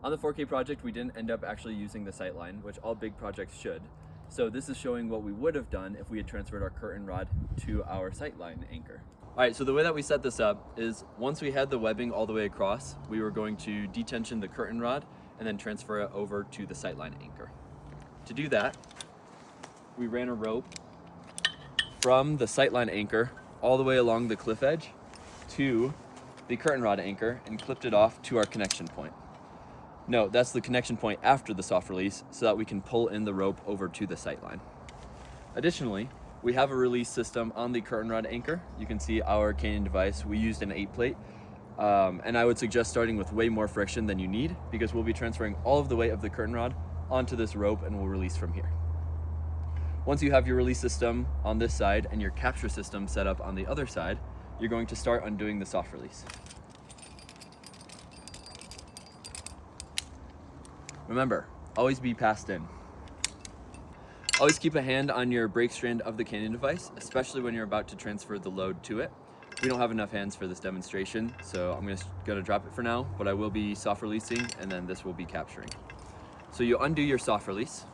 On the 4K project, we didn't end up actually using the sightline, which all big projects should. So this is showing what we would have done if we had transferred our curtain rod to our sightline anchor. All right, so the way that we set this up is once we had the webbing all the way across, we were going to detension the curtain rod and then transfer it over to the sightline anchor. To do that, we ran a rope from the sightline anchor all the way along the cliff edge to the curtain rod anchor and clipped it off to our connection point. No, that's the connection point after the soft release so that we can pull in the rope over to the sightline. Additionally, we have a release system on the curtain rod anchor. You can see our Canyon device. We used an 8-plate, and I would suggest starting with way more friction than you need because we'll be transferring all of the weight of the curtain rod onto this rope and we'll release from here. Once you have your release system on this side and your capture system set up on the other side, you're going to start undoing the soft release. Remember, always be passed in. Always keep a hand on your brake strand of the Canyon device, especially when you're about to transfer the load to it. We don't have enough hands for this demonstration, so I'm gonna drop it for now, but I will be soft releasing and then this will be capturing. So you undo your soft release.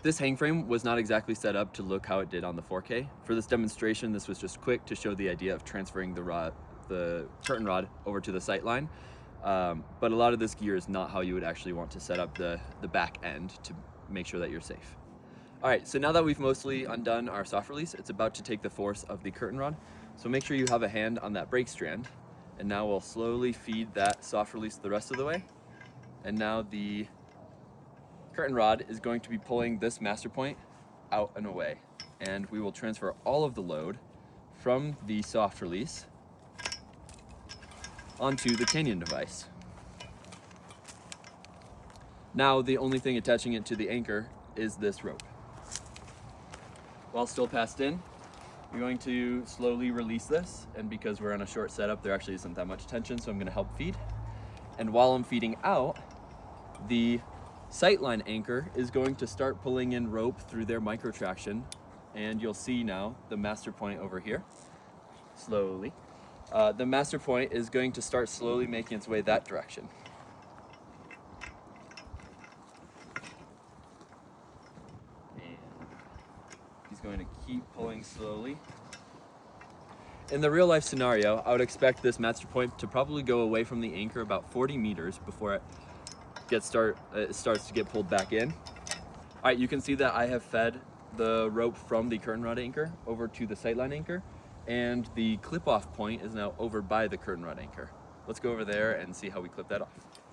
This hang frame was not exactly set up to look how it did on the 4K. For this demonstration, this was just quick to show the idea of transferring the curtain rod over to the sight line. But a lot of this gear is not how you would actually want to set up the back end to make sure that you're safe. All right, so now that we've mostly undone our soft release, it's about to take the force of the curtain rod. So make sure you have a hand on that brake strand. And now we'll slowly feed that soft release the rest of the way. And now the curtain rod is going to be pulling this master point out and away. And we will transfer all of the load from the soft release onto the Canyon device. Now the only thing attaching it to the anchor is this rope. While still passed in, you're going to slowly release this, and because we're on a short setup, there actually isn't that much tension, so I'm going to help feed. And while I'm feeding out, the sightline anchor is going to start pulling in rope through their micro traction, and you'll see now the master point over here, slowly. The master point is going to start slowly making its way that direction. And he's going to keep pulling slowly. In the real life scenario, I would expect this master point to probably go away from the anchor about 40 meters before it starts to get pulled back in. All right, you can see that I have fed the rope from the curtain rod anchor over to the sightline anchor, and the clip-off point is now over by the curtain rod anchor. Let's go over there and see how we clip that off.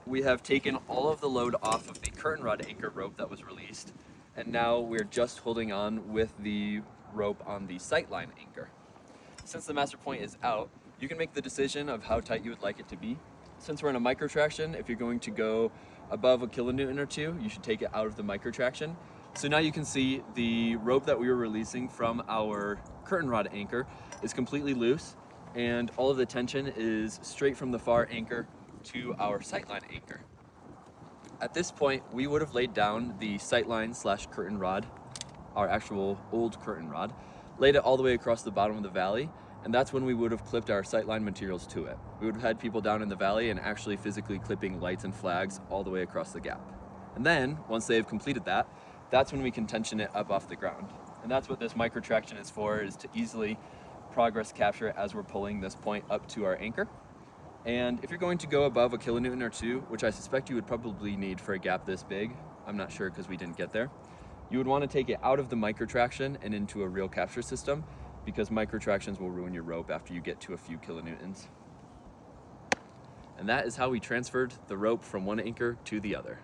We have taken all of the load off of the curtain rod anchor rope that was released, and now we're just holding on with the rope on the sightline anchor. Since the master point is out, you can make the decision of how tight you would like it to be. Since we're in a micro traction, if you're going to go above a kilonewton or two, you should take it out of the micro traction. So now you can see the rope that we were releasing from our curtain rod anchor is completely loose, and all of the tension is straight from the far anchor to our sightline anchor. At this point, we would have laid down the sightline / curtain rod, our actual old curtain rod, laid it all the way across the bottom of the valley, and that's when we would have clipped our sightline materials to it. We would have had people down in the valley and actually physically clipping lights and flags all the way across the gap. And then, once they've completed that, that's when we can tension it up off the ground. And that's what this micro traction is for, is to easily progress capture it as we're pulling this point up to our anchor. And if you're going to go above a kilonewton or two, which I suspect you would probably need for a gap this big, I'm not sure because we didn't get there, you would want to take it out of the micro traction and into a real capture system, because micro tractions will ruin your rope after you get to a few kilonewtons. And that is how we transferred the rope from one anchor to the other.